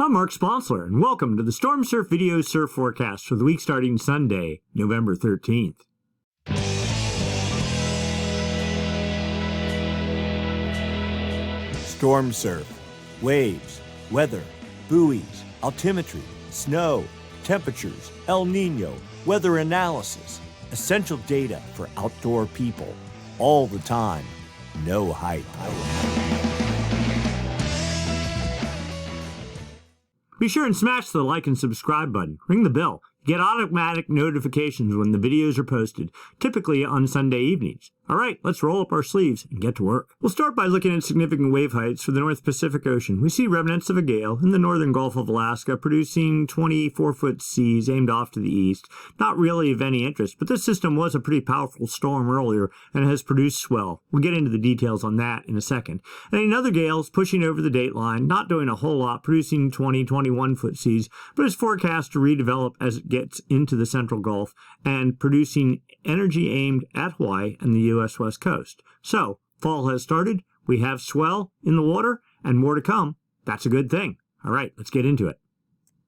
I'm Mark Sponsler, and welcome to the Stormsurf Video Surf Forecast for the week starting Sunday, November 13th. Stormsurf, waves, weather, buoys, altimetry, snow, temperatures, El Nino, weather analysis, essential data for outdoor people, all the time, no hype. Be sure and smash the like and subscribe button. Ring the bell. Get automatic notifications when the videos are posted, typically on Sunday evenings. All right, let's roll up our sleeves and get to work. We'll start by looking at significant wave heights for the North Pacific Ocean. We see remnants of a gale in the northern Gulf of Alaska producing 24-foot seas aimed off to the east. Not really of any interest, but this system was a pretty powerful storm earlier and has produced swell. We'll get into the details on that in a second. And another gale is pushing over the dateline, not doing a whole lot, producing 21-foot seas, but is forecast to redevelop as it gets into the central Gulf and producing energy aimed at Hawaii and the U.S. West Coast. So, fall has started, we have swell in the water, and more to come. That's a good thing. All right, let's get into it.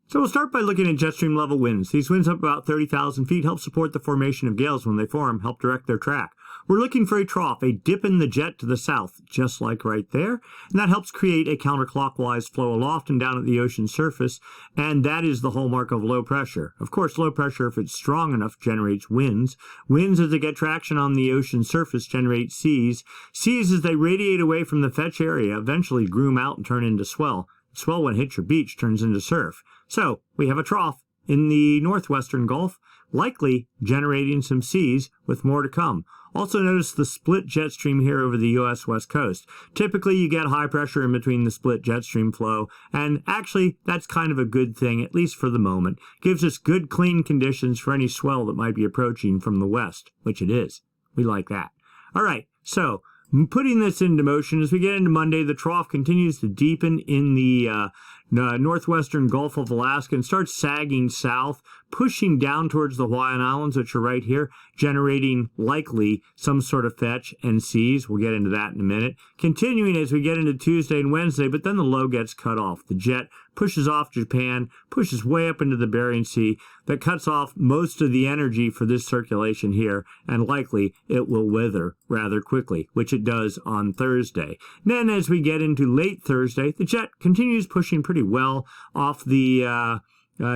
So we'll start by looking at jet stream level winds. These winds up about 30,000 feet help support the formation of gales when they form, help direct their track. We're looking for a trough, a dip in the jet to the south, just like right there, and that helps create a counterclockwise flow aloft and down at the ocean surface, and that is the hallmark of low pressure. Of course, low pressure, if it's strong enough, generates winds. Winds, as they get traction on the ocean surface, generate seas. Seas, as they radiate away from the fetch area, eventually groom out and turn into swell. Swell, when it hits your beach, turns into surf. So, we have a trough in the northwestern Gulf, likely generating some seas with more to come. Also notice the split jet stream here over the U.S. West Coast. Typically, you get high pressure in between the split jet stream flow, and actually, that's kind of a good thing, at least for the moment. Gives us good, clean conditions for any swell that might be approaching from the west, which it is. We like that. All right, so putting this into motion, as we get into Monday, the trough continues to deepen in the northwestern Gulf of Alaska and starts sagging south, pushing down towards the Hawaiian Islands, which are right here, generating likely some sort of fetch and seas. We'll get into that in a minute. Continuing as we get into Tuesday and Wednesday, but then the low gets cut off. The jet pushes off Japan, pushes way up into the Bering Sea. That cuts off most of the energy for this circulation here, and likely it will wither rather quickly, which it does on Thursday. Then as we get into late Thursday, the jet continues pushing pretty well off the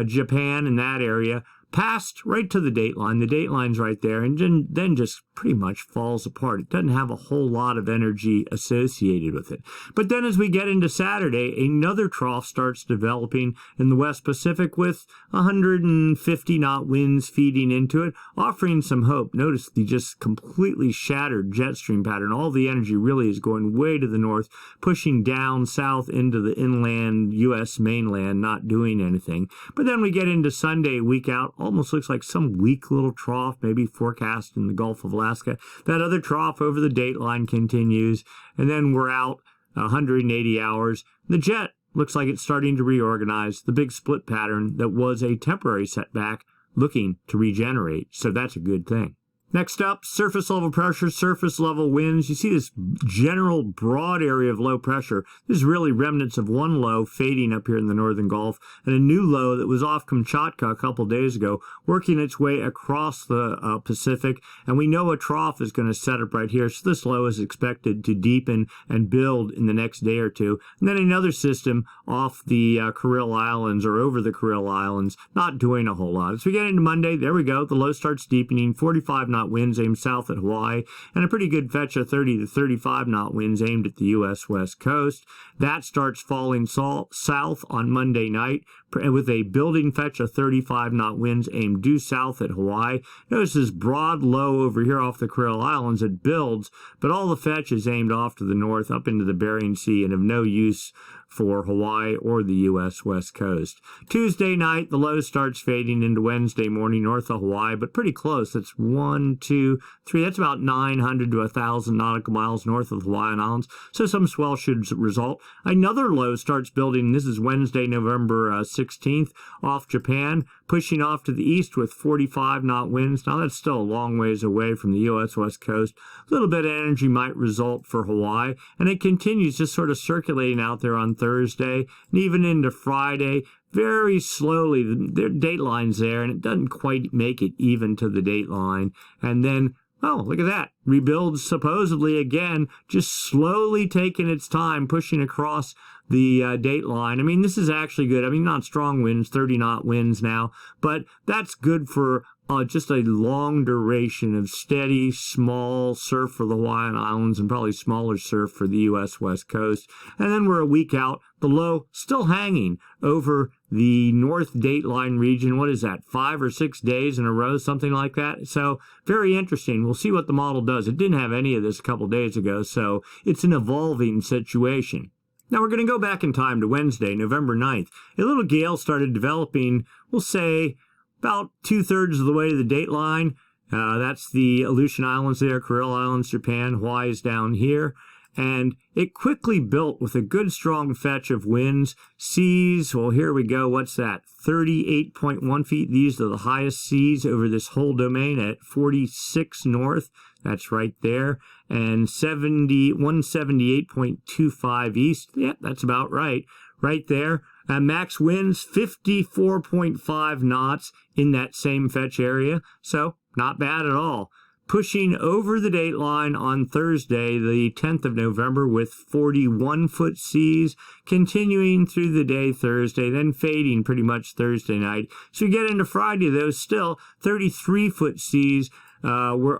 Japan in that area, past right to the dateline. The dateline's right there, and then just pretty much falls apart. It doesn't have a whole lot of energy associated with it. But then as we get into Saturday, another trough starts developing in the West Pacific with 150 knot winds feeding into it, offering some hope. Notice the just completely shattered jet stream pattern. All the energy really is going way to the north, pushing down south into the inland U.S. mainland, not doing anything. But then we get into Sunday, week out, almost looks like some weak little trough, maybe forecast in the Gulf of Alaska. That other trough over the dateline continues, and then we're out 180 hours. The jet looks like it's starting to reorganize. The big split pattern that was a temporary setback looking to regenerate, so that's a good thing. Next up, surface level pressure, surface level winds. You see this general broad area of low pressure. This is really remnants of one low fading up here in the northern Gulf, and a new low that was off Kamchatka a couple days ago, working its way across the Pacific. And we know a trough is going to set up right here, so this low is expected to deepen and build in the next day or two. And then another system off the Kuril Islands or over the Kuril Islands, not doing a whole lot. As we get into Monday, there we go. The low starts deepening, 45 knot winds aimed south at Hawaii, and a pretty good fetch of 30 to 35 knot winds aimed at the U.S. West Coast. That starts falling south on Monday night with a building fetch of 35 knot winds aimed due south at Hawaii. Notice this broad low over here off the Kuril Islands. It builds, but all the fetch is aimed off to the north, up into the Bering Sea, and of no use for Hawaii or the U.S. West Coast. Tuesday night, the low starts fading into Wednesday morning north of Hawaii, but pretty close. That's 1, 2, 3. That's about 900 to 1,000 nautical miles north of the Hawaiian Islands, so some swell should result. Another low starts building. This is Wednesday, November 16th, off Japan, pushing off to the east with 45 knot winds. Now, that's still a long ways away from the U.S. West Coast. A little bit of energy might result for Hawaii, and it continues just sort of circulating out there on Thursday, and even into Friday. Very slowly, their date line's there, and it doesn't quite make it even to the date line. And then, oh, look at that. Rebuilds supposedly again, just slowly taking its time, pushing across the date line. I mean, this is actually good. I mean, not strong winds, 30-knot winds now, but that's good for just a long duration of steady, small surf for the Hawaiian Islands and probably smaller surf for the U.S. West Coast. And then we're a week out, the low still hanging over the north dateline region. What is that, 5 or 6 days in a row, something like that? So very interesting. We'll see what the model does. It didn't have any of this a couple days ago, so it's an evolving situation. Now we're going to go back in time to Wednesday, November 9th. A little gale started developing, we'll say, about 2/3 of the way to the date line. That's the Aleutian Islands there, Kuril Islands, Japan, Hawaii is down here. And it quickly built with a good strong fetch of winds. Seas, well, here we go. What's that? 38.1 feet. These are the highest seas over this whole domain at 46 north. That's right there. And 178.25 east. Yeah, that's about right. Right there. Max winds 54.5 knots in that same fetch area. So not bad at all. Pushing over the date line on Thursday, the 10th of November, with 41-foot seas, continuing through the day Thursday, then fading pretty much Thursday night. So we get into Friday, though, still 33-foot seas were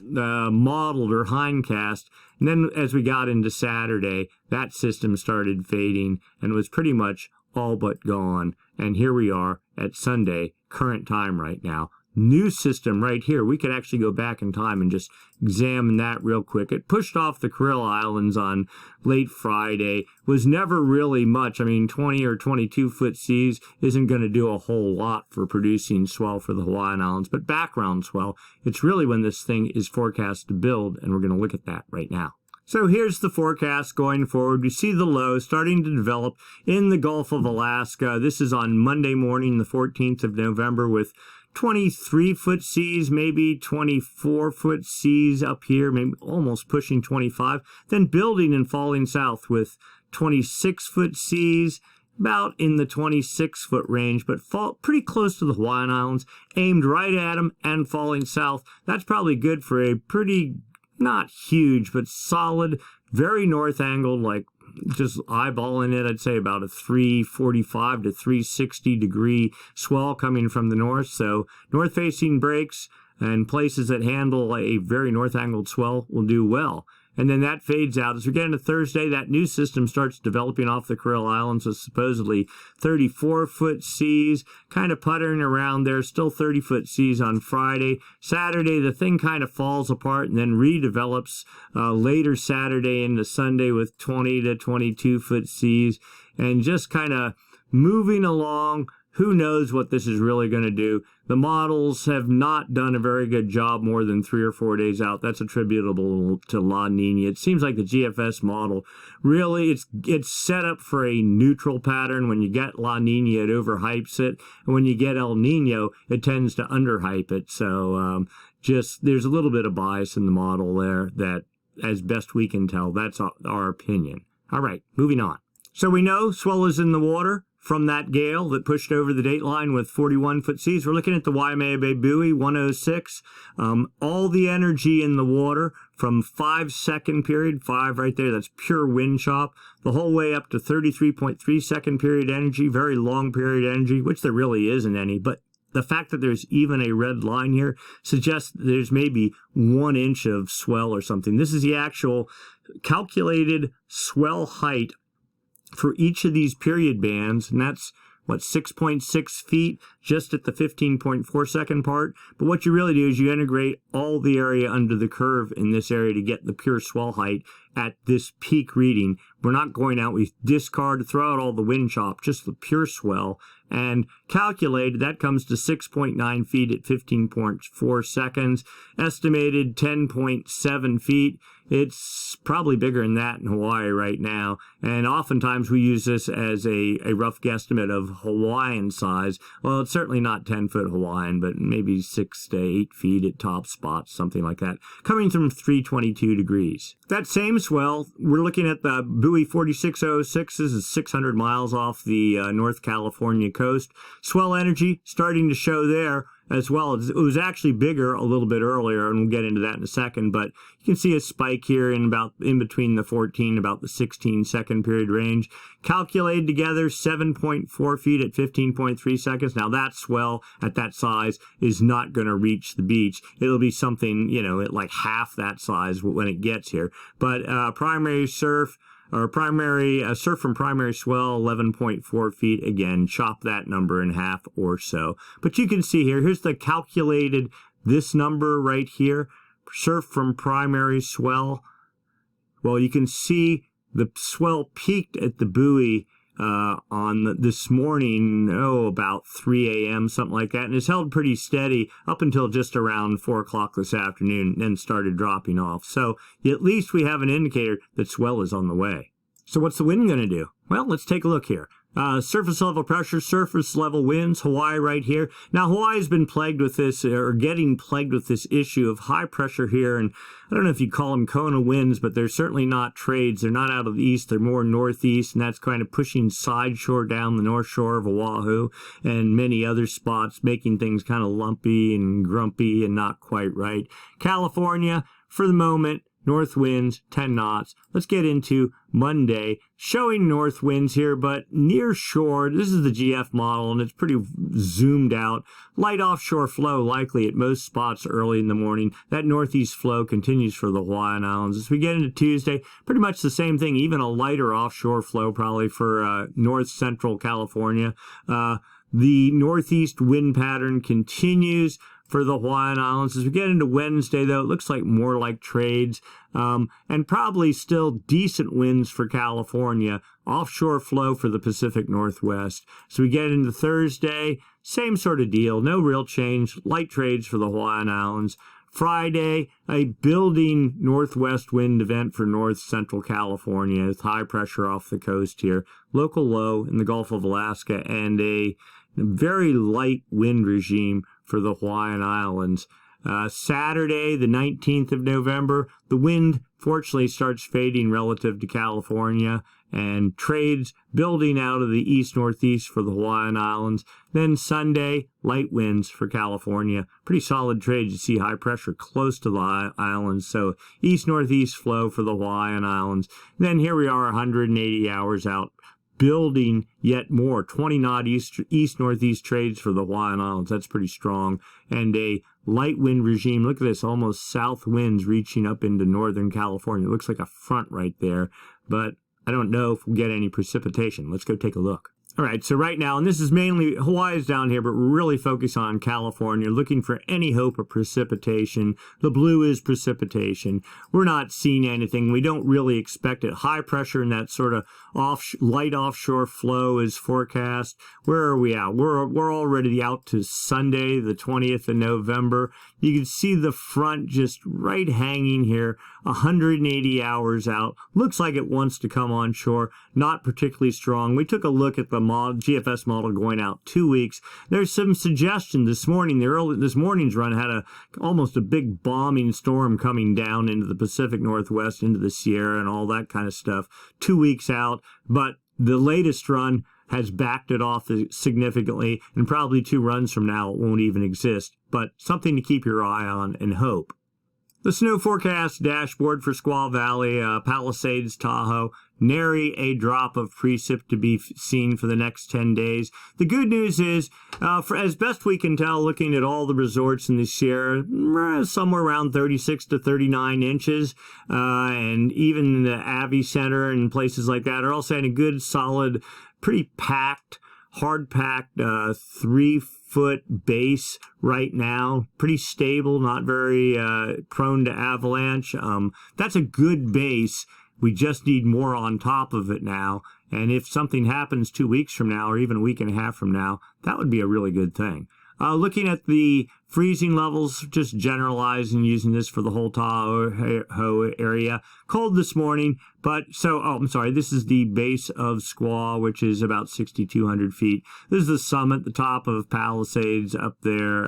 modeled or hindcast. And then as we got into Saturday, that system started fading and was pretty much all but gone. And here we are at Sunday, current time right now. New system right here. We could actually go back in time and just examine that real quick. It pushed off the Kuril Islands on late Friday. Was never really much. I mean, 20 or 22-foot seas isn't going to do a whole lot for producing swell for the Hawaiian Islands, but background swell, it's really when this thing is forecast to build, and we're going to look at that right now. So here's the forecast going forward. We see the low starting to develop in the Gulf of Alaska. This is on Monday morning, the 14th of November, with 23-foot seas, maybe 24-foot seas up here, maybe almost pushing 25, then building and falling south with 26-foot seas, about in the 26-foot range, but fall pretty close to the Hawaiian Islands, aimed right at them and falling south. That's probably good for a pretty, not huge, but solid, very north angled, like just eyeballing it, I'd say about a 345 to 360 degree swell coming from the north. So north facing breaks and places that handle a very north angled swell will do well. And then that fades out. As we get into Thursday, that new system starts developing off the Kuril Islands with supposedly 34-foot seas, kind of puttering around there, still 30-foot seas on Friday. Saturday, the thing kind of falls apart and then redevelops later Saturday into Sunday with 20 to 22-foot seas, and just kind of moving along. Who knows what this is really going to do? The models have not done a very good job more than 3 or 4 days out. That's attributable to La Nina. It seems like the GFS model really, it's set up for a neutral pattern. When you get La Nina, it overhypes it. And when you get El Nino, it tends to underhype it. So just there's a little bit of bias in the model there that, as best we can tell, that's our opinion. All right, moving on. So we know swell is in the water from that gale that pushed over the dateline with 41-foot seas. We're looking at the Waimea Bay buoy, 106. All the energy in the water from 5-second period, 5 right there, that's pure wind chop, the whole way up to 33.3-second period energy, very long period energy, which there really isn't any, but the fact that there's even a red line here suggests there's maybe 1 inch of swell or something. This is the actual calculated swell height for each of these period bands, and that's, what, 6.6 feet just at the 15.4 second part. But what you really do is you integrate all the area under the curve in this area to get the pure swell height at this peak reading. We're not going out, we discard, throw out all the wind chop, just the pure swell, and calculated, that comes to 6.9 feet at 15.4 seconds, estimated 10.7 feet. It's probably bigger than that in Hawaii right now, and oftentimes we use this as a rough guesstimate of Hawaiian size. Well, it's certainly not 10-foot Hawaiian, but maybe 6 to 8 feet at top spots, something like that, coming from 322 degrees. That same swell, we're looking at the buoy 4606. This is 600 miles off the North California coast. Swell energy starting to show there as well. It was actually bigger a little bit earlier, and we'll get into that in a second, but you can see a spike here in between the 14 about the 16 second period range. Calculated together 7.4 feet at 15.3 seconds. Now that swell at that size is not going to reach the beach. It'll be something, at like half that size when it gets here. But primary surf from primary swell, 11.4 feet. Again, chop that number in half or so. But you can see here's the calculated, this number right here, surf from primary swell. Well, you can see the swell peaked at the buoy this morning, about 3 a.m., something like that, and it's held pretty steady up until just around 4 o'clock this afternoon, and then started dropping off. So at least we have an indicator that swell is on the way. So what's the wind going to do? Well, let's take a look here. Surface level pressure, surface level winds, Hawaii right here. Now, Hawaii has been plagued with this, or getting plagued with this issue of high pressure here, and I don't know if you call them Kona winds, but they're certainly not trades. They're not out of the east, they're more northeast, and that's kind of pushing side shore down the north shore of Oahu and many other spots, making things kind of lumpy and grumpy and not quite right. California, for the moment, north winds, 10 knots. Let's get into Monday, showing north winds here, but near shore, this is the GF model, and it's pretty zoomed out. Light offshore flow likely at most spots early in the morning. That northeast flow continues for the Hawaiian Islands. As we get into Tuesday, pretty much the same thing, even a lighter offshore flow probably for north central California. The northeast wind pattern continues for the Hawaiian Islands. As we get into Wednesday, though, it looks like more like trades, and probably still decent winds for California. Offshore flow for the Pacific Northwest. So we get into Thursday, same sort of deal, no real change, light trades for the Hawaiian Islands. Friday, a building northwest wind event for north central California with high pressure off the coast here. Local low in the Gulf of Alaska, and a very light wind regime for the Hawaiian Islands. Saturday, the 19th of November, the wind fortunately starts fading relative to California, and trades building out of the east-northeast for the Hawaiian Islands. Then Sunday, light winds for California. Pretty solid trades. You see high pressure close to the islands, so east-northeast flow for the Hawaiian Islands. Then here we are 180 hours out, building yet more 20-knot east-northeast trades for the Hawaiian Islands. That's pretty strong. And a light wind regime. Look at this, almost south winds reaching up into northern California. It looks like a front right there, but I don't know if we'll get any precipitation. Let's go take a look. All right, so right now, and this is mainly, Hawaii's down here, but we're really focused on California, looking for any hope of precipitation. The blue is precipitation. We're not seeing anything. We don't really expect it. High pressure and that sort of light offshore flow is forecast. Where are we at? We're already out to Sunday, the 20th of November. You can see the front just right hanging here, 180 hours out. Looks like it wants to come on shore. Not particularly strong. We took a look at the GFS model going out 2 weeks. There's some suggestion this morning. This morning's run had almost a big bombing storm coming down into the Pacific Northwest, into the Sierra and all that kind of stuff. 2 weeks out, but the latest run has backed it off significantly, and probably 2 runs from now it won't even exist. But something to keep your eye on and hope. The snow forecast dashboard for Squaw Valley, Palisades, Tahoe. Nary a drop of precip to be seen for the next 10 days. The good news is, as best we can tell, looking at all the resorts in the Sierra, somewhere around 36 to 39 inches, and even the Avi Center and places like that are all saying a good, solid, pretty packed, hard-packed 3-foot base right now. Pretty stable, not very prone to avalanche. That's a good base. We just need more on top of it now. And if something happens 2 weeks from now, or even a week and a half from now, that would be a really good thing. Looking at the freezing levels, just generalizing, using this for the whole Tahoe area. Cold this morning, but I'm sorry, this is the base of Squaw, which is about 6,200 feet. This is the summit, the top of Palisades up there.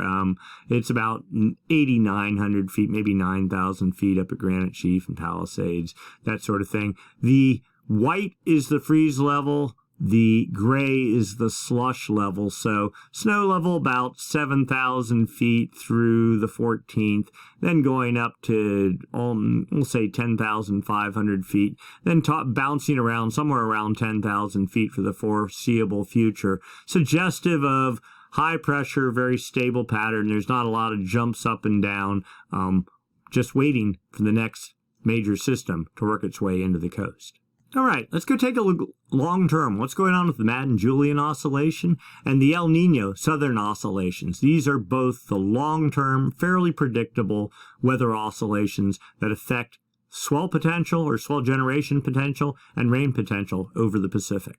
It's about 8,900 feet, maybe 9,000 feet up at Granite Chief and Palisades, that sort of thing. The white is the freeze level. The gray is the slush level, so snow level about 7,000 feet through the 14th, then going up to, we'll say 10,500 feet, then bouncing around somewhere around 10,000 feet for the foreseeable future, suggestive of high pressure, very stable pattern. There's not a lot of jumps up and down, just waiting for the next major system to work its way into the coast. All right, let's go take a look long term. What's going on with the Madden Julian Oscillation and the El Nino Southern Oscillations? These are both the long-term, fairly predictable weather oscillations that affect swell potential or swell generation potential and rain potential over the Pacific.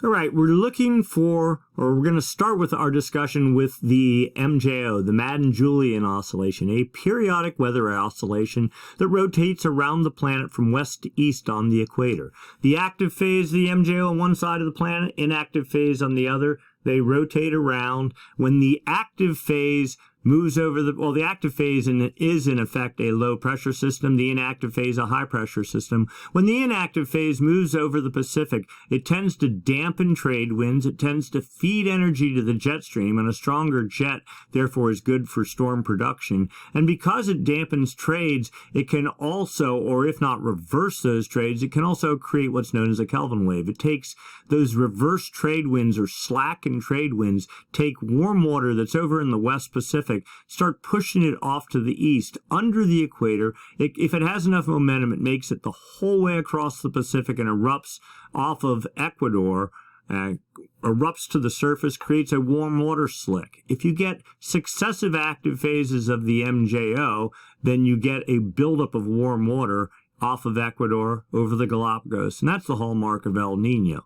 All right, we're going to start with our discussion with the MJO, the Madden Julian Oscillation, a periodic weather oscillation that rotates around the planet from west to east on the equator. The active phase of the MJO on one side of the planet, inactive phase on the other. They rotate around. When the active phase moves over the active phase is in effect a low pressure system, the inactive phase a high pressure system. When the inactive phase moves over the Pacific, it tends to dampen trade winds, it tends to feed energy to the jet stream, and a stronger jet therefore is good for storm production. And because it dampens trades, it can also, or if not reverse those trades, it can also create what's known as a Kelvin wave. It takes those reverse trade winds or slackened trade winds, take warm water that's over in the West Pacific, start pushing it off to the east under the equator. If it has enough momentum, it makes it the whole way across the Pacific and erupts off of Ecuador, erupts to the surface, creates a warm water slick. If you get successive active phases of the MJO, then you get a buildup of warm water off of Ecuador over the Galapagos, and that's the hallmark of El Nino.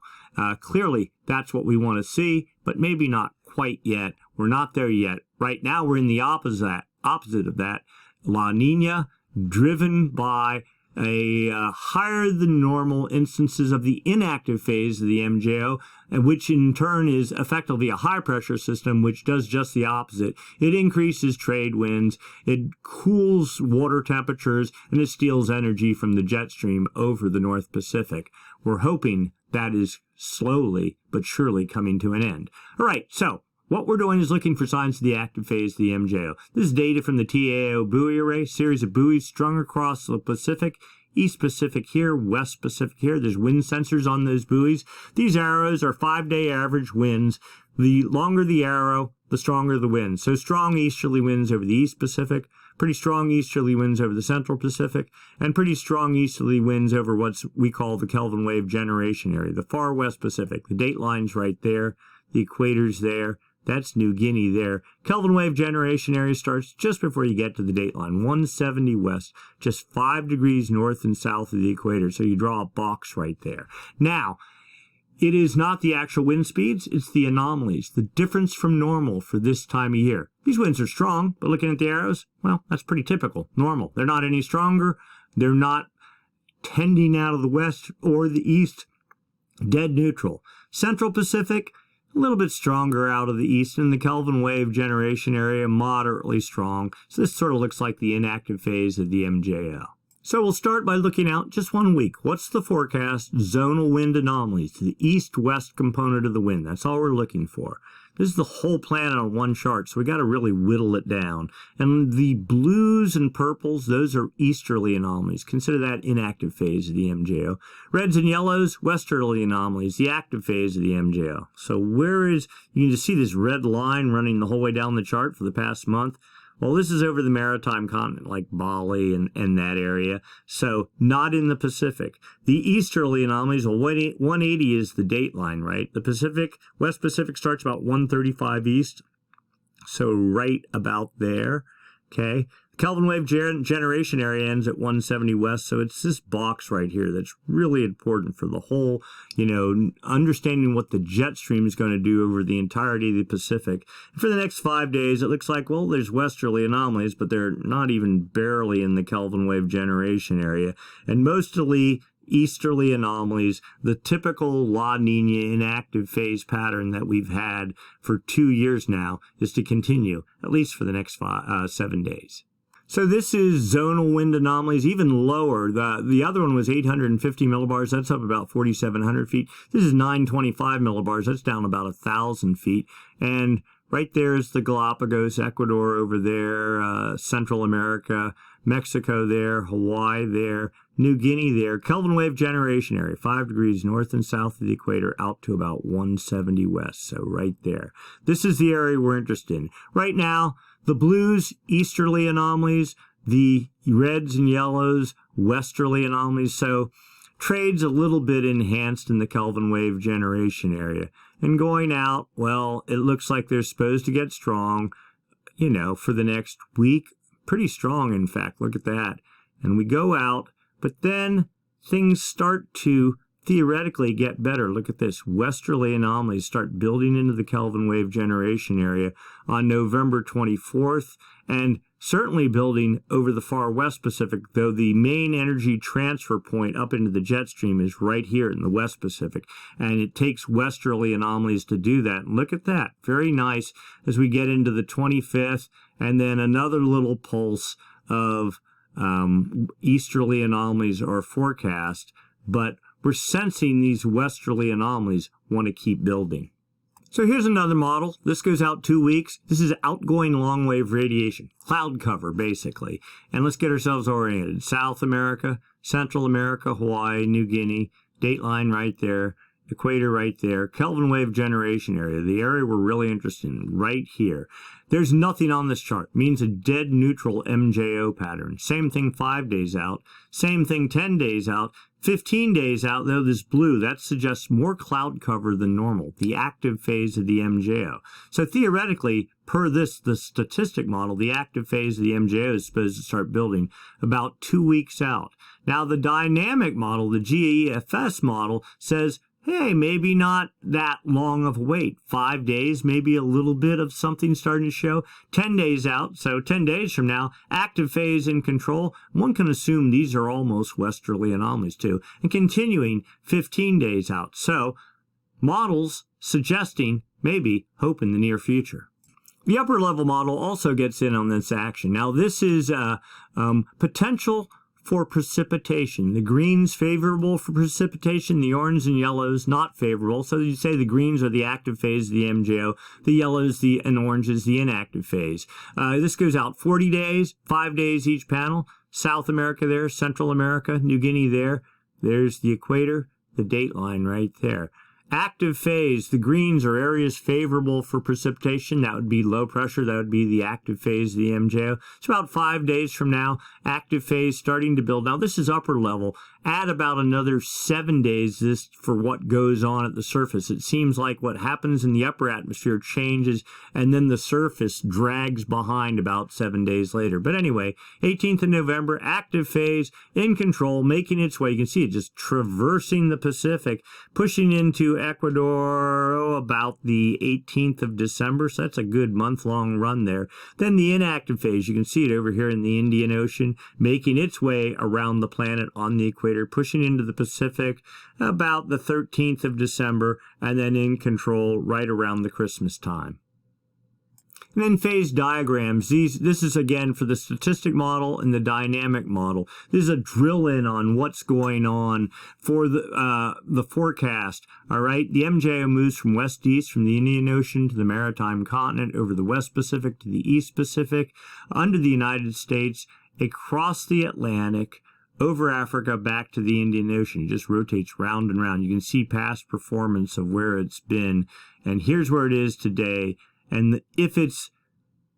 Clearly, that's what we want to see, but maybe not quite yet. We're not there yet. Right now, we're in the opposite of that. La Nina, driven by higher than normal instances of the inactive phase of the MJO, and which in turn is effectively a high pressure system, which does just the opposite. It increases trade winds, it cools water temperatures, and it steals energy from the jet stream over the North Pacific. We're hoping that is slowly but surely coming to an end. All right, so what we're doing is looking for signs of the active phase of the MJO. This is data from the TAO buoy array, series of buoys strung across the Pacific, East Pacific here, West Pacific here. There's wind sensors on those buoys. These arrows are 5-day average winds. The longer the arrow, the stronger the wind. So strong easterly winds over the East Pacific, pretty strong easterly winds over the Central Pacific, and pretty strong easterly winds over what we call the Kelvin wave generation area, the far West Pacific. The date line's right there, the equator's there. That's New Guinea there. Kelvin wave generation area starts just before you get to the date line, 170 west, just 5 degrees north and south of the equator. So you draw a box right there. Now, it is not the actual wind speeds, it's the anomalies, the difference from normal for this time of year. These winds are strong, but looking at the arrows, well, that's pretty typical, normal. They're not any stronger. They're not tending out of the west or the east, dead neutral. Central Pacific, a little bit stronger out of the east, and the Kelvin wave generation area moderately strong. So this sort of looks like the inactive phase of the MJO. So we'll start by looking out just 1 week. What's the forecast? Zonal wind anomalies to the east-west component of the wind. That's all we're looking for. This is the whole planet on one chart, so we got to really whittle it down. And the blues and purples, those are easterly anomalies. Consider that inactive phase of the MJO. Reds and yellows, westerly anomalies, the active phase of the MJO. So you can just see this red line running the whole way down the chart for the past month. Well, this is over the maritime continent, like Bali and that area, so not in the Pacific. The easterly anomalies, well, 180 is the date line, right? The Pacific, West Pacific starts about 135 east, so right about there, okay? Kelvin wave generation area ends at 170 west, so it's this box right here that's really important for the whole, understanding what the jet stream is going to do over the entirety of the Pacific. For the next 5 days, it looks like, well, there's westerly anomalies, but they're not even barely in the Kelvin wave generation area. And mostly easterly anomalies, the typical La Nina inactive phase pattern that we've had for 2 years now is to continue, at least for the next 7 days. So this is zonal wind anomalies, even lower. The other one was 850 millibars. That's up about 4,700 feet. This is 925 millibars. That's down about 1,000 feet. And right there is the Galapagos, Ecuador over there, Central America, Mexico there, Hawaii there, New Guinea there. Kelvin wave generation area, 5 degrees north and south of the equator out to about 170 west. So right there. This is the area we're interested in. Right now, the blues, easterly anomalies, the reds and yellows, westerly anomalies. So trade's a little bit enhanced in the Kelvin wave generation area. And going out, well, it looks like they're supposed to get strong, for the next week. Pretty strong, in fact. Look at that. And we go out, but then things start to theoretically get better. Look at this. Westerly anomalies start building into the Kelvin wave generation area on November 24th, and certainly building over the far west Pacific, though the main energy transfer point up into the jet stream is right here in the West Pacific, and it takes westerly anomalies to do that. And look at that. Very nice as we get into the 25th, and then another little pulse of easterly anomalies are forecast, but we're sensing these westerly anomalies want to keep building. So here's another model. This goes out 2 weeks. This is outgoing long wave radiation, cloud cover basically. And let's get ourselves oriented. South America, Central America, Hawaii, New Guinea, dateline right there, equator right there, Kelvin wave generation area, the area we're really interested in right here. There's nothing on this chart. Means a dead neutral MJO pattern. Same thing 5 days out. Same thing 10 days out. 15 days out, though, this blue, that suggests more cloud cover than normal, the active phase of the MJO. So theoretically, per the statistic model, the active phase of the MJO is supposed to start building about 2 weeks out. Now, the dynamic model, the GEFS model, says, hey, maybe not that long of a wait. 5 days, maybe a little bit of something starting to show. 10 days out, so 10 days from now, active phase in control. One can assume these are almost westerly anomalies too. And continuing 15 days out. So models suggesting maybe hope in the near future. The upper level model also gets in on this action. Now this is potential for precipitation. The greens favorable for precipitation, the orange and yellows not favorable. So you say the greens are the active phase of the MJO, the yellows and oranges the inactive phase. This goes out 40 days, 5 days each panel. South America there, Central America, New Guinea there. There's the equator, the dateline right there. Active phase, the greens are areas favorable for precipitation. That would be low pressure. That would be the active phase of the MJO. It's about 5 days from now. Active phase starting to build. Now, this is upper level. Add about another 7 days this for what goes on at the surface. It seems like what happens in the upper atmosphere changes, and then the surface drags behind about 7 days later. But anyway, 18th of November, active phase, in control, making its way. You can see it just traversing the Pacific, pushing into Ecuador about the 18th of December, so that's a good month-long run there. Then the inactive phase, you can see it over here in the Indian Ocean, making its way around the planet on the equator, pushing into the Pacific about the 13th of December, and then in control right around the Christmas time. And then phase diagrams. This is again for the statistic model and the dynamic model. This is a drill in on what's going on for the forecast. All right, the MJO moves from west to east, from the Indian Ocean to the Maritime Continent, over the West Pacific to the East Pacific, under the United States, across the Atlantic, over Africa, back to the Indian Ocean. It just rotates round and round. You can see past performance of where it's been, and here's where it is today. And if it's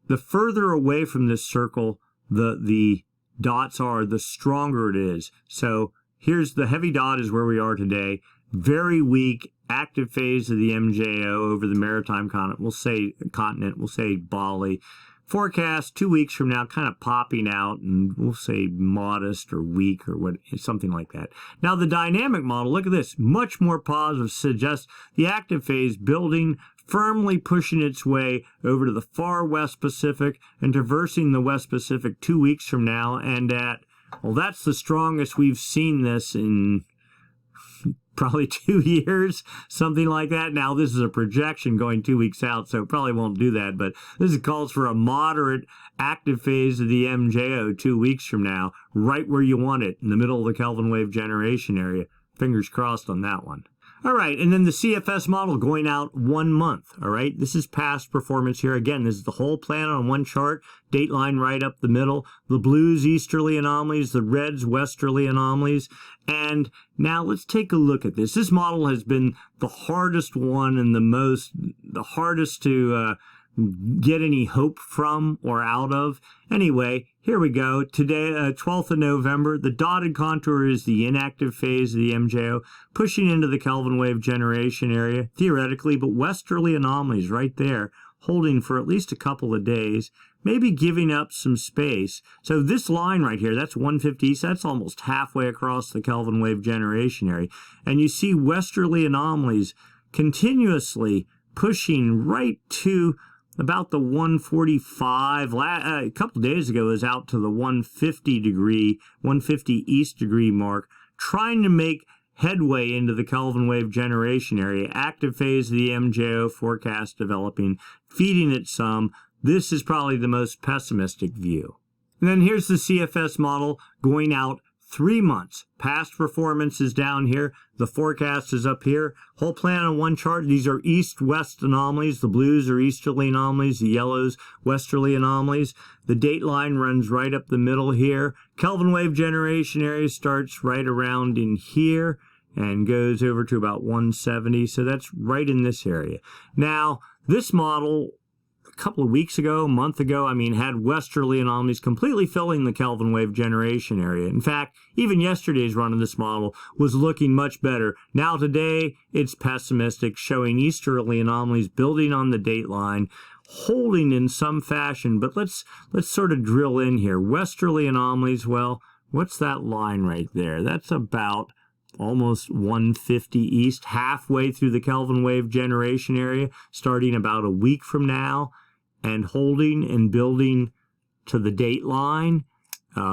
the further away from this circle, the dots are, the stronger it is. So here's the heavy dot is where we are today. Very weak active phase of the MJO over the Maritime Continent. We'll say Bali. forecast 2 weeks from now kind of popping out, and we'll say modest or weak or what, something like that. Now the dynamic model, look at this, much more positive, suggests the active phase building, firmly pushing its way over to the far West Pacific and traversing the West Pacific 2 weeks from now. And well, that's the strongest we've seen this in probably 2 years, something like that. Now, this is a projection going 2 weeks out, so it probably won't do that, but this calls for a moderate active phase of the MJO 2 weeks from now, right where you want it, in the middle of the Kelvin wave generation area. Fingers crossed on that one. All right, and then the CFS model going out 1 month, all right? This is past performance here. Again, this is the whole planet on one chart, date line right up the middle, the blues easterly anomalies, the reds westerly anomalies. And now let's take a look at this. This model has been the hardest one and the hardest to get any hope from or out of. Anyway, here we go. Today, 12th of November, the dotted contour is the inactive phase of the MJO, pushing into the Kelvin wave generation area, theoretically, but westerly anomalies right there, holding for at least a couple of days, maybe giving up some space. So this line right here, that's 150 east, that's almost halfway across the Kelvin wave generation area. And you see westerly anomalies continuously pushing right to about the 145. A couple days ago, it was out to the 150 east degree mark, trying to make headway into the Kelvin wave generation area. Active phase of the MJO forecast developing, feeding it some. This is probably the most pessimistic view. And then here's the CFS model going out 3 months. Past performance is down here. The forecast is up here. Whole planet on one chart. These are east-west anomalies. The blues are easterly anomalies. The yellows, westerly anomalies. The date line runs right up the middle here. Kelvin wave generation area starts right around in here and goes over to about 170. So that's right in this area. Now, this model, a couple of weeks ago, a month ago, had westerly anomalies completely filling the Kelvin wave generation area. In fact, even yesterday's run of this model was looking much better. Now today, it's pessimistic, showing easterly anomalies building on the date line, holding in some fashion. But let's sort of drill in here. Westerly anomalies, well, what's that line right there? That's about almost 150 east, halfway through the Kelvin wave generation area, starting about a week from now, and holding and building to the date line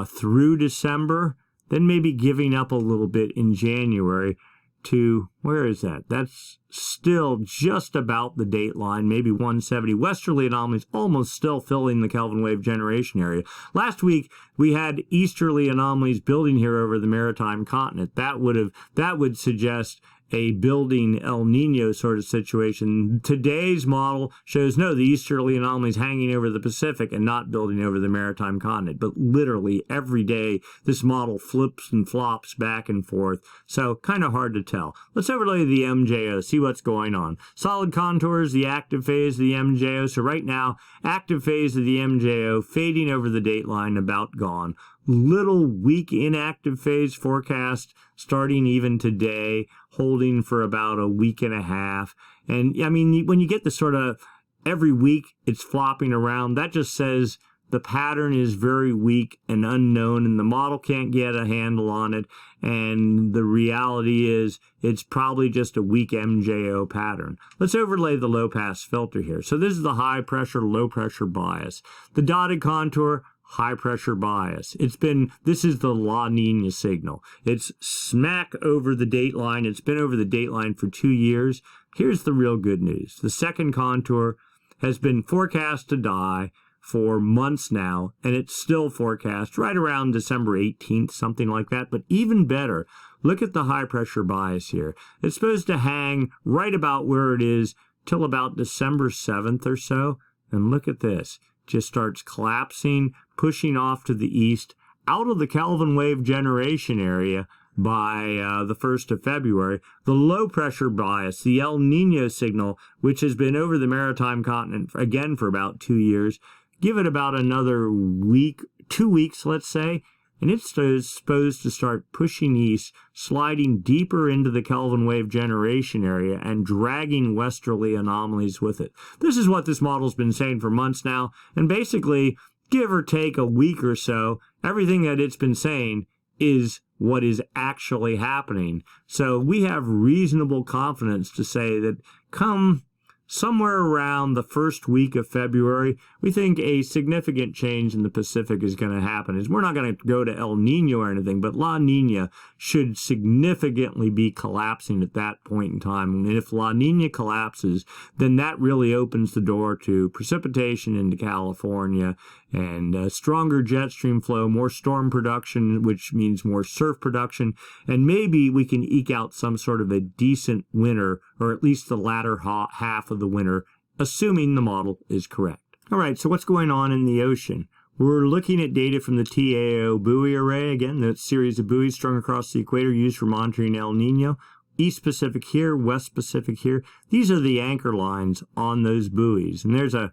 through December, then maybe giving up a little bit in January to, where is that? That's still just about the date line, maybe 170. Westerly anomalies almost still filling the Kelvin wave generation area. Last week, we had easterly anomalies building here over the maritime continent. That would suggest a building El Nino sort of situation. Today's model shows no, the easterly anomalies hanging over the Pacific and not building over the maritime continent. But literally every day, this model flips and flops back and forth. So kind of hard to tell. Let's overlay the MJO, see what's going on. Solid contours, the active phase of the MJO. So right now, active phase of the MJO fading over the date line, about gone. Little weak inactive phase forecast starting even today, holding for about a week and a half. And when you get the sort of every week it's flopping around, that just says the pattern is very weak and unknown, and the model can't get a handle on it. And the reality is it's probably just a weak MJO pattern. Let's overlay the low pass filter here. So this is the high pressure, low pressure bias. The dotted contour, high pressure bias. This is the La Nina signal. It's smack over the date line. It's been over the date line for 2 years. Here's the real good news. The second contour has been forecast to die for months now, and it's still forecast right around December 18th, something like that. But even better, look at the high pressure bias here. It's supposed to hang right about where it is till about December 7th or so. And look at this. Just starts collapsing, pushing off to the east, out of the Kelvin wave generation area by the 1st of February. The low pressure bias, the El Nino signal, which has been over the maritime continent again for about 2 years, give it about another week, 2 weeks, let's say, and it's supposed to start pushing east, sliding deeper into the Kelvin wave generation area and dragging westerly anomalies with it. This is what this model's been saying for months now, and basically, give or take a week or so, everything that it's been saying is what is actually happening. So we have reasonable confidence to say that come somewhere around the first week of February, we think a significant change in the Pacific is going to happen. We're not going to go to El Nino or anything, but La Nina should significantly be collapsing at that point in time. And if La Nina collapses, then that really opens the door to precipitation into California and stronger jet stream flow, more storm production, which means more surf production, and maybe we can eke out some sort of a decent winter, or at least the latter half of the winter, assuming the model is correct. All right, so what's going on in the ocean? We're looking at data from the TAO buoy array, again, that series of buoys strung across the equator used for monitoring El Nino. East Pacific here, West Pacific here. These are the anchor lines on those buoys, and there's a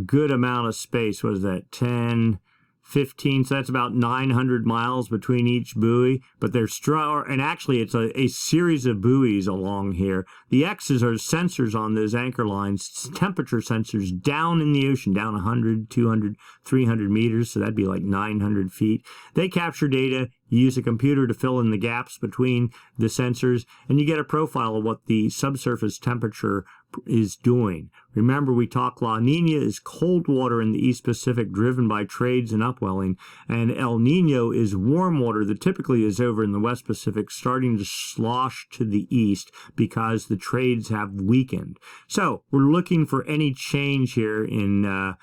good amount of space. What is that, 10, 15, so that's about 900 miles between each buoy, but they're strung, and actually it's a series of buoys along here. The X's are sensors on those anchor lines, temperature sensors down in the ocean, down 100, 200, 300 meters, so that'd be like 900 feet. They capture data, you use a computer to fill in the gaps between the sensors, and you get a profile of what the subsurface temperature is doing. Remember, we talked La Nina is cold water in the East Pacific driven by trades and upwelling, and El Nino is warm water that typically is over in the West Pacific starting to slosh to the east because the trades have weakened. So we're looking for any change here in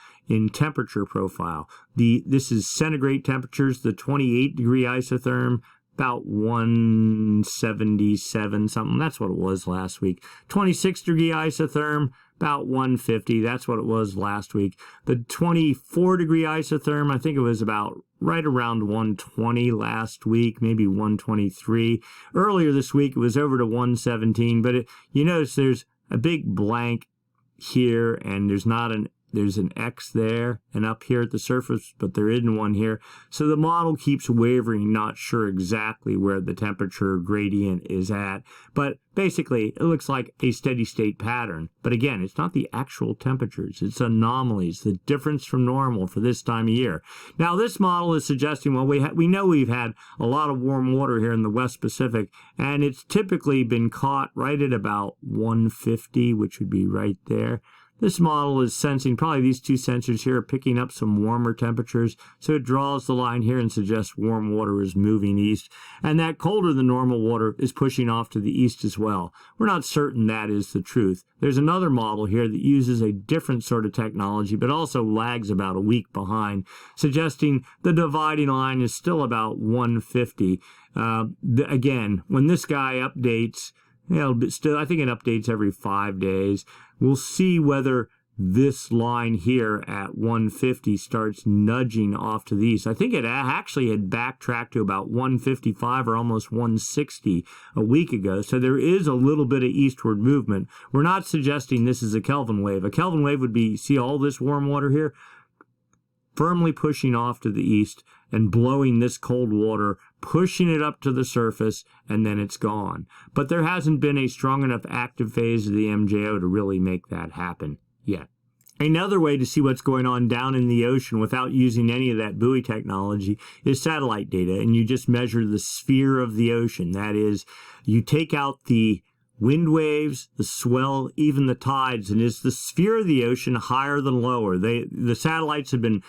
temperature profile. This is centigrade temperatures, the 28-degree isotherm, about 177 something. That's what it was last week. 26-degree isotherm, about 150. That's what it was last week. The 24-degree isotherm, I think it was about right around 120 last week, maybe 123. Earlier this week, it was over to 117, but you notice there's a big blank here, and there's an X there and up here at the surface, but there isn't one here. So the model keeps wavering, not sure exactly where the temperature gradient is at. But basically, it looks like a steady state pattern. But again, it's not the actual temperatures. It's anomalies, the difference from normal for this time of year. Now, this model is suggesting, well, we know we've had a lot of warm water here in the West Pacific, and it's typically been caught right at about 150, which would be right there. This model is sensing, probably these two sensors here are picking up some warmer temperatures, so it draws the line here and suggests warm water is moving east, and that colder than normal water is pushing off to the east as well. We're not certain that is the truth. There's another model here that uses a different sort of technology, but also lags about a week behind, suggesting the dividing line is still about 150. Again, when this guy updates, I think it updates every 5 days. We'll see whether this line here at 150 starts nudging off to the east. I think it actually had backtracked to about 155 or almost 160 a week ago. So there is a little bit of eastward movement. We're not suggesting this is a Kelvin wave. A Kelvin wave would be, see all this warm water here? Firmly pushing off to the east and blowing this cold water, pushing it up to the surface, and then it's gone. But there hasn't been a strong enough active phase of the MJO to really make that happen yet. Another way to see what's going on down in the ocean without using any of that buoy technology is satellite data, and you just measure the sphere of the ocean. That is, you take out the wind waves, the swell, even the tides, and is the sphere of the ocean higher than lower? The satellites have been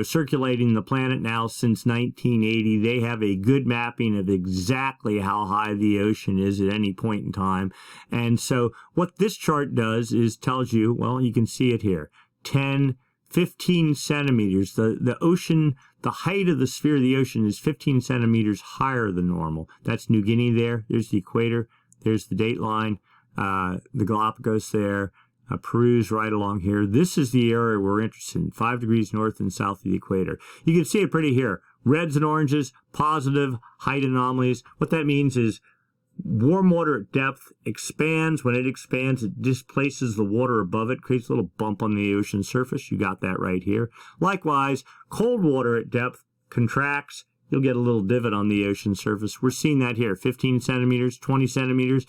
circulating the planet now since 1980. They have a good mapping of exactly how high the ocean is at any point in time. And so what this chart does is tells you, well, you can see it here, 10, 15 centimeters. The ocean, the height of the sphere of the ocean is 15 centimeters higher than normal. That's New Guinea there. There's the equator. There's the date line, the Galapagos there, Peru's right along here. This is the area we're interested in, 5 degrees north and south of the equator. You can see it pretty here. Reds and oranges, positive height anomalies. What that means is warm water at depth expands. When it expands, it displaces the water above it, creates a little bump on the ocean surface. You got that right here. Likewise, cold water at depth contracts, you'll get a little divot on the ocean surface. We're seeing that here, 15 centimeters, 20 centimeters.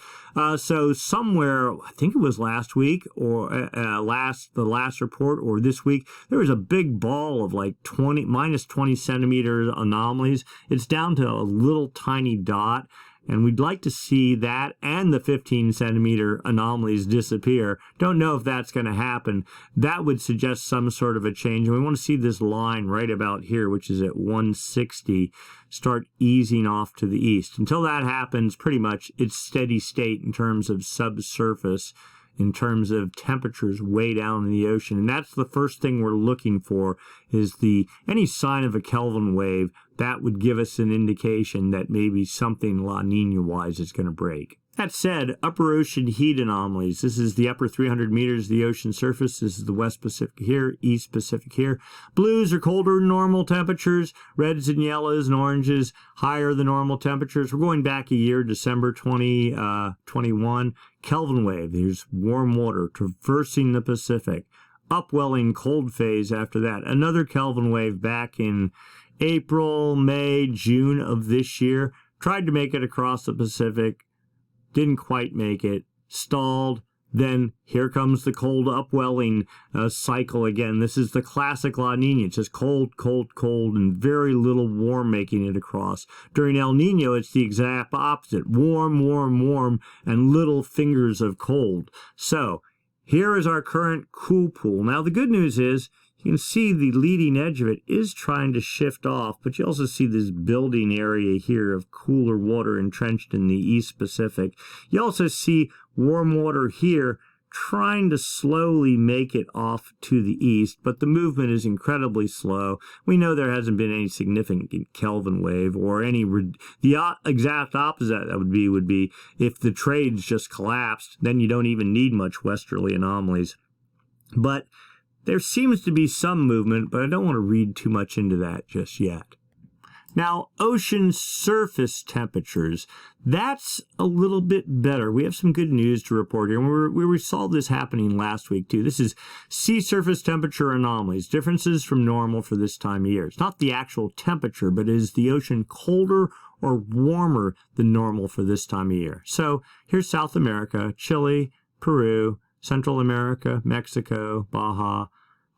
So somewhere, I think it was last week or the last report or this week, there was a big ball of like minus 20 centimeter anomalies. It's down to a little tiny dot. And we'd like to see that and the 15 centimeter anomalies disappear. Don't know if that's going to happen. That would suggest some sort of a change. And we want to see this line right about here, which is at 160, start easing off to the east. Until that happens, pretty much it's steady state in terms of subsurface, in terms of temperatures way down in the ocean. And that's the first thing we're looking for, is any sign of a Kelvin wave. That would give us an indication that maybe something La Nina-wise is going to break. That said, upper ocean heat anomalies. This is the upper 300 meters of the ocean surface. This is the West Pacific here, East Pacific here. Blues are colder than normal temperatures. Reds and yellows and oranges, higher than normal temperatures. We're going back a year, December 2021. Kelvin wave. There's warm water traversing the Pacific. Upwelling cold phase after that. Another Kelvin wave back in April, May, June of this year. Tried to make it across the Pacific. Didn't quite make it, stalled, then here comes the cold upwelling cycle again. This is the classic La Nina. It's just cold, cold, cold, and very little warm making it across. During El Nino, it's the exact opposite. Warm, warm, warm, and little fingers of cold. So here is our current cool pool. Now the good news is, you can see the leading edge of it is trying to shift off, but you also see this building area here of cooler water entrenched in the East Pacific. You also see warm water here trying to slowly make it off to the east, but the movement is incredibly slow. We know there hasn't been any significant Kelvin wave or the exact opposite that would be if the trades just collapsed, then you don't even need much westerly anomalies. But there seems to be some movement, but I don't want to read too much into that just yet. Now, ocean surface temperatures, that's a little bit better. We have some good news to report here. We saw this happening last week, too. This is sea surface temperature anomalies, differences from normal for this time of year. It's not the actual temperature, but is the ocean colder or warmer than normal for this time of year? So here's South America, Chile, Peru, Central America, Mexico, Baja,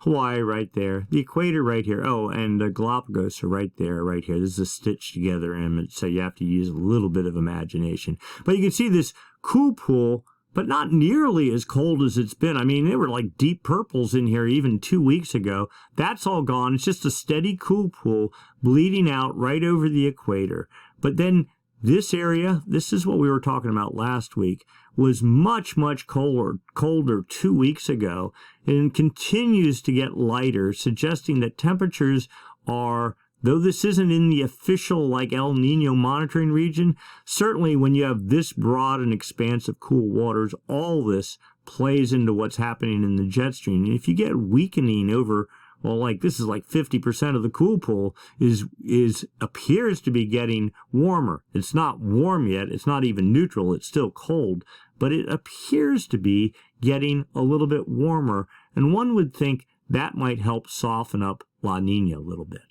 Hawaii right there, the equator right here. Oh, and the Galapagos are right there, right here. This is a stitched together image, so you have to use a little bit of imagination. But you can see this cool pool, but not nearly as cold as it's been. I mean, they were like deep purples in here even 2 weeks ago. That's all gone. It's just a steady cool pool bleeding out right over the equator. But then this area, this is what we were talking about last week, was much, much colder 2 weeks ago, and continues to get lighter, suggesting that temperatures are, though this isn't in the official like El Nino monitoring region, certainly when you have this broad and expansive cool waters, all this plays into what's happening in the jet stream. And if you get weakening over, well, like this is like 50% of the cool pool appears to be getting warmer. It's not warm yet. It's not even neutral. It's still cold, but it appears to be getting a little bit warmer. And one would think that might help soften up La Nina a little bit.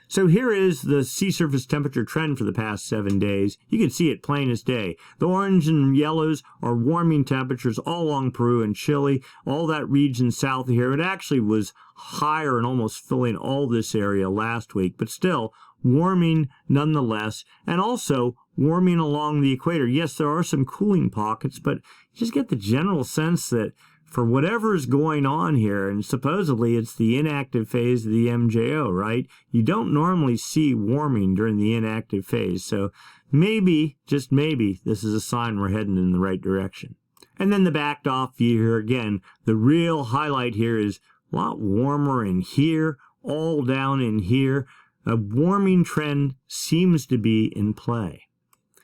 So here is the sea surface temperature trend for the past 7 days. You can see it plain as day. The orange and yellows are warming temperatures all along Peru and Chile, all that region south of here. It actually was higher and almost filling all this area last week, but still warming nonetheless, and also warming along the equator. Yes, there are some cooling pockets, but you just get the general sense that for whatever is going on here, and supposedly it's the inactive phase of the MJO, right? You don't normally see warming during the inactive phase. So maybe, just maybe, this is a sign we're heading in the right direction. And then the backed off view here again, the real highlight here is a lot warmer in here, all down in here. A warming trend seems to be in play.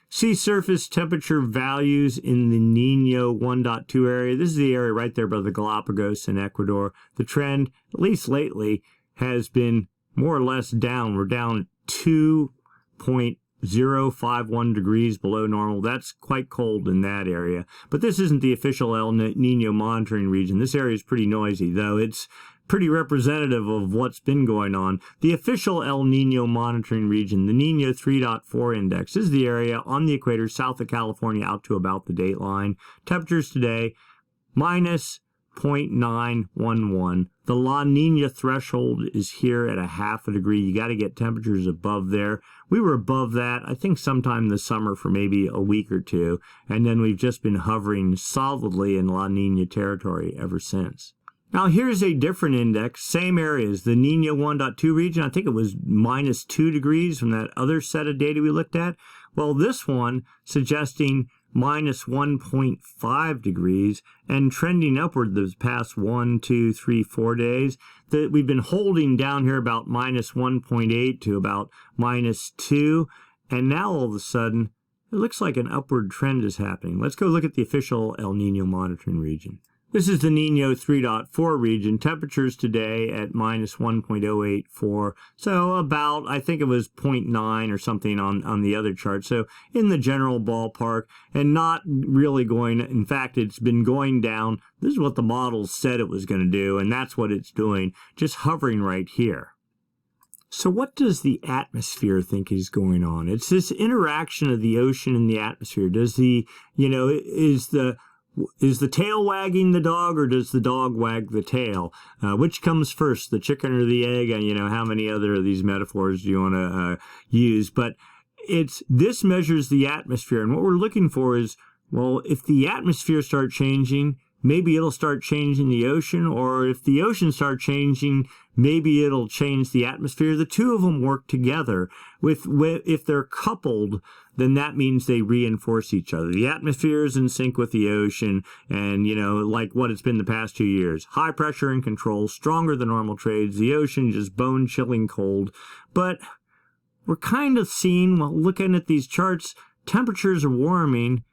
Sea surface temperature values in the Nino 1.2 area. This is the area right there by the Galapagos in Ecuador. The trend, at least lately, has been more or less down. We're down at 2.051 degrees below normal. That's quite cold in that area. But this isn't the official El Nino monitoring region. This area is pretty noisy, though. It's pretty representative of what's been going on. The official El Nino monitoring region, the Nino 3.4 index, is the area on the equator south of California out to about the date line. Temperatures today, minus 0.911. The La Nina threshold is here at a half a degree. You got to get temperatures above there. We were above that, I think, sometime this summer for maybe a week or two, and then we've just been hovering solidly in La Nina territory ever since. Now here's a different index, same areas, the Nino 1.2 region. I think it was minus 2 degrees from that other set of data we looked at. Well, this one suggesting minus 1.5 degrees and trending upward the past 1, 2, 3, 4 days. That we've been holding down here about minus 1.8 to about minus 2, and now all of a sudden it looks like an upward trend is happening. Let's go look at the official El Nino monitoring region. This is the Nino 3.4 region. Temperatures today at minus 1.084. So about, I think it was 0.9 or something on the other chart. So in the general ballpark and not really going, in fact, it's been going down. This is what the model said it was going to do, and that's what it's doing, just hovering right here. So what does the atmosphere think is going on? It's this interaction of the ocean and the atmosphere. Does the, is the tail wagging the dog, or does the dog wag the tail? Which comes first, the chicken or the egg? How many other of these metaphors do you want to use? But this measures the atmosphere, and what we're looking for is, well, if the atmosphere starts changing, maybe it'll start changing the ocean, or if the ocean starts changing, maybe it'll change the atmosphere. The two of them work together. If they're coupled, then that means they reinforce each other. The atmosphere is in sync with the ocean, and, like what it's been the past 2 years. High pressure and control, stronger than normal trades. The ocean just bone-chilling cold. But we're kind of seeing, while looking at these charts, temperatures are warming.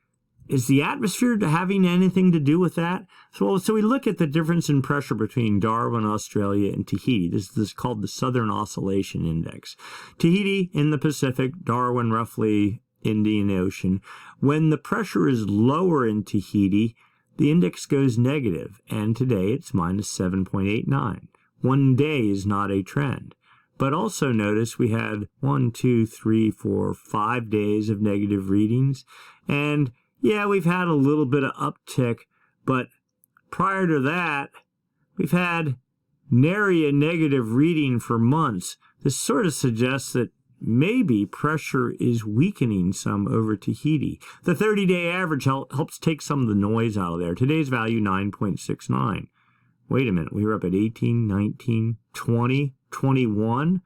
Is the atmosphere having anything to do with that? So we look at the difference in pressure between Darwin, Australia, and Tahiti. This is called the Southern Oscillation Index. Tahiti in the Pacific, Darwin roughly Indian Ocean. When the pressure is lower in Tahiti, the index goes negative, and today it's minus 7.89. 1 day is not a trend. But also notice we had 1, 2, 3, 4, 5 days of negative readings, and yeah, we've had a little bit of uptick, but prior to that, we've had nary a negative reading for months. This sort of suggests that maybe pressure is weakening some over Tahiti. The 30-day average helps take some of the noise out of there. Today's value, 9.69. Wait a minute, we were up at 18, 19, 20, 21.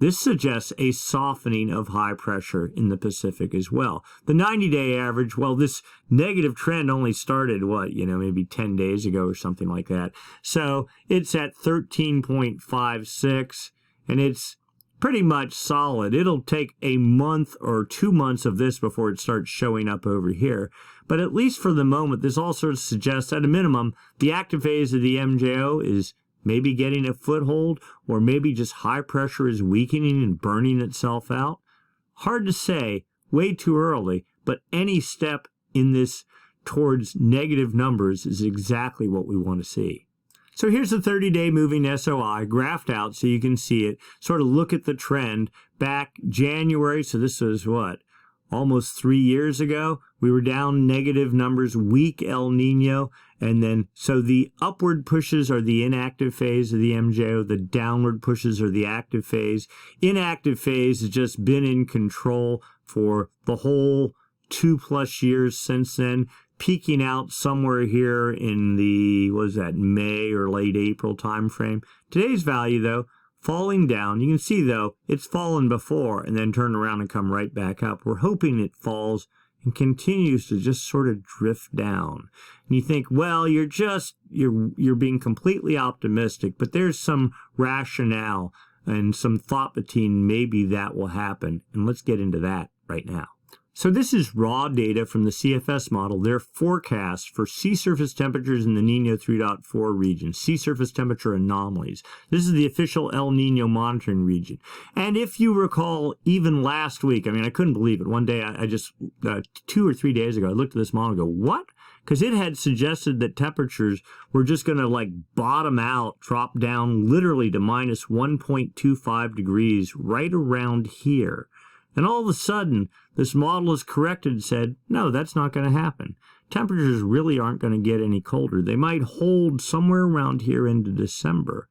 This suggests a softening of high pressure in the Pacific as well. The 90-day average, well, this negative trend only started, maybe 10 days ago or something like that. So it's at 13.56, and it's pretty much solid. It'll take a month or 2 months of this before it starts showing up over here. But at least for the moment, this also suggests, at a minimum, the active phase of the MJO is maybe getting a foothold, or maybe just high pressure is weakening and burning itself out. Hard to say, way too early, but any step in this towards negative numbers is exactly what we want to see. So here's the 30-day moving SOI graphed out so you can see it, sort of look at the trend back January. So this was almost 3 years ago. We were down negative numbers, weak El Nino, and then so the upward pushes are the inactive phase of the MJO, the downward pushes are the active phase. Inactive phase has just been in control for the whole 2+ years since then, peaking out somewhere here in the, May or late April timeframe. Today's value, though, falling down. You can see, though, it's fallen before and then turned around and come right back up. We're hoping it falls and continues to just sort of drift down. And you think, well, you're being completely optimistic, but there's some rationale and some thought between maybe that will happen. And let's get into that right now. So this is raw data from the CFS model, their forecast for sea surface temperatures in the Nino 3.4 region, sea surface temperature anomalies. This is the official El Nino monitoring region. And if you recall, even last week, I couldn't believe it. One day, I just, 2 or 3 days ago, I looked at this model and go, what? because it had suggested that temperatures were just going to like bottom out, drop down literally to minus 1.25 degrees right around here. And all of a sudden, this model is corrected and said, no, that's not going to happen. Temperatures really aren't going to get any colder. They might hold somewhere around here into December.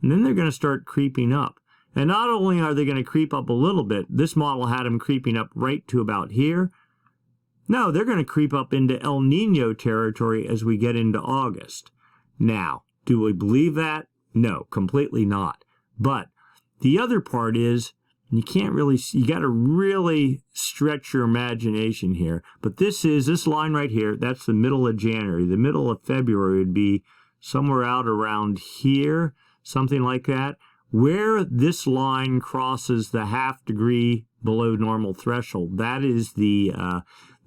And then they're going to start creeping up. And not only are they going to creep up a little bit, this model had them creeping up right to about here. No, they're going to creep up into El Nino territory as we get into August. Now, do we believe that? No, completely not. But the other part is, you can't really see, you got to really stretch your imagination here. But this line right here, that's the middle of January. The middle of February would be somewhere out around here, something like that. Where this line crosses the ½ degree below normal threshold, that is the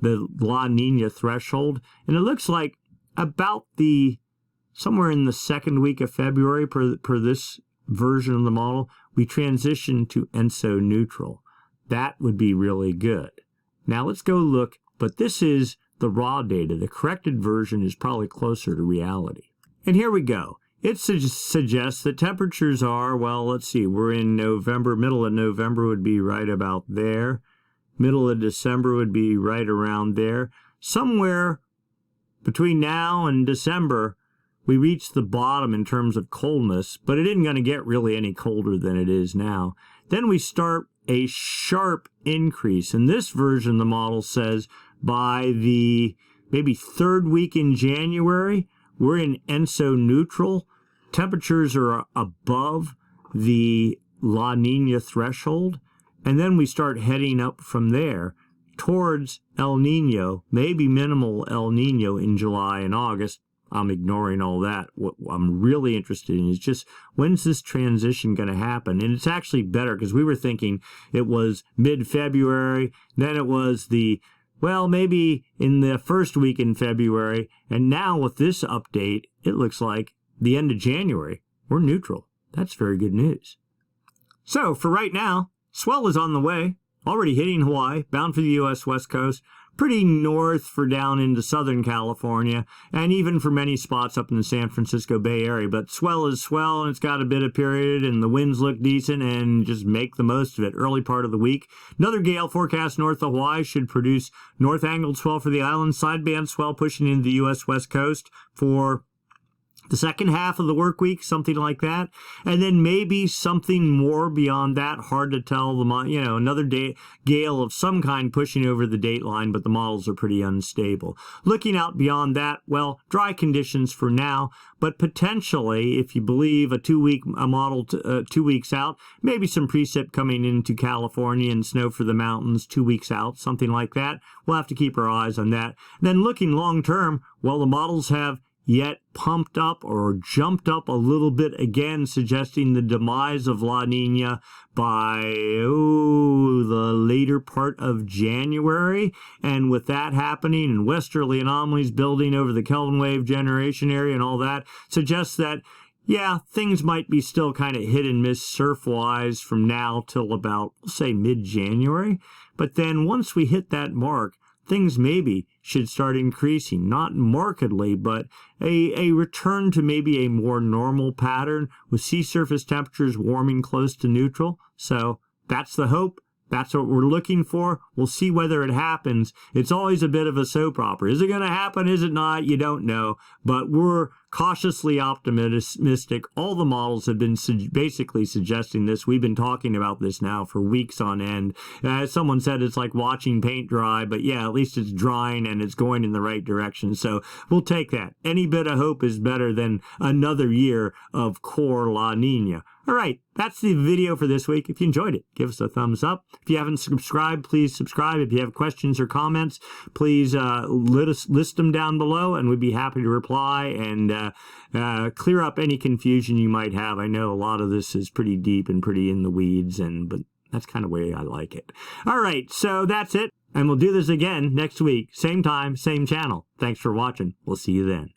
La Nina threshold. And it looks like about somewhere in the second week of February per this version of the model, we transition to ENSO neutral. That would be really good. Now let's go look, but this is the raw data. The corrected version is probably closer to reality. And here we go. It suggests that temperatures are, well, let's see, we're in November. Middle of November would be right about there. Middle of December would be right around there. Somewhere between now and December, we reach the bottom in terms of coldness, but it isn't going to get really any colder than it is now. Then we start a sharp increase. And this version of the model says by the maybe third week in January, we're in ENSO neutral. Temperatures are above the La Nina threshold. And then we start heading up from there towards El Nino, maybe minimal El Nino in July and August. I'm ignoring all that. What I'm really interested in is just when's this transition going to happen? And it's actually better because we were thinking it was mid-February, then it was maybe in the first week in February, and now with this update, it looks like the end of January, we're neutral. That's very good news. So for right now, swell is on the way, already hitting Hawaii, bound for the U.S. West Coast, pretty north for down into Southern California, and even for many spots up in the San Francisco Bay Area. But swell is swell, and it's got a bit of period, and the winds look decent, and just make the most of it. Early part of the week, another gale forecast north of Hawaii should produce north-angled swell for the island, sideband swell pushing into the U.S. West Coast for the second half of the work week, something like that. And then maybe something more beyond that. Hard to tell. Another gale of some kind pushing over the date line, but the models are pretty unstable. Looking out beyond that, well, dry conditions for now, but potentially, if you believe a 2 weeks out, maybe some precip coming into California and snow for the mountains 2 weeks out, something like that. We'll have to keep our eyes on that. And then looking long term, well, the models have yet pumped up or jumped up a little bit again, suggesting the demise of La Nina by the later part of January. And with that happening and westerly anomalies building over the Kelvin wave generation area and all that, suggests that, yeah, things might be still kind of hit and miss surf-wise from now till about, say, mid-January. But then once we hit that mark, things maybe should start increasing, not markedly, but a return to maybe a more normal pattern with sea surface temperatures warming close to neutral. So that's the hope. That's what we're looking for. We'll see whether it happens. It's always a bit of a soap opera. Is it going to happen? Is it not? You don't know. But we're cautiously optimistic. All the models have been basically suggesting this. We've been talking about this now for weeks on end. As someone said, it's like watching paint dry, but yeah, at least it's drying and it's going in the right direction. So we'll take that. Any bit of hope is better than another year of core La Nina. All right, that's the video for this week. If you enjoyed it, give us a thumbs up. If you haven't subscribed, please subscribe. If you have questions or comments, please list them down below, and we'd be happy to reply and clear up any confusion you might have. I know a lot of this is pretty deep and pretty in the weeds, but that's kind of the way I like it. All right, so that's it, and we'll do this again next week. Same time, same channel. Thanks for watching. We'll see you then.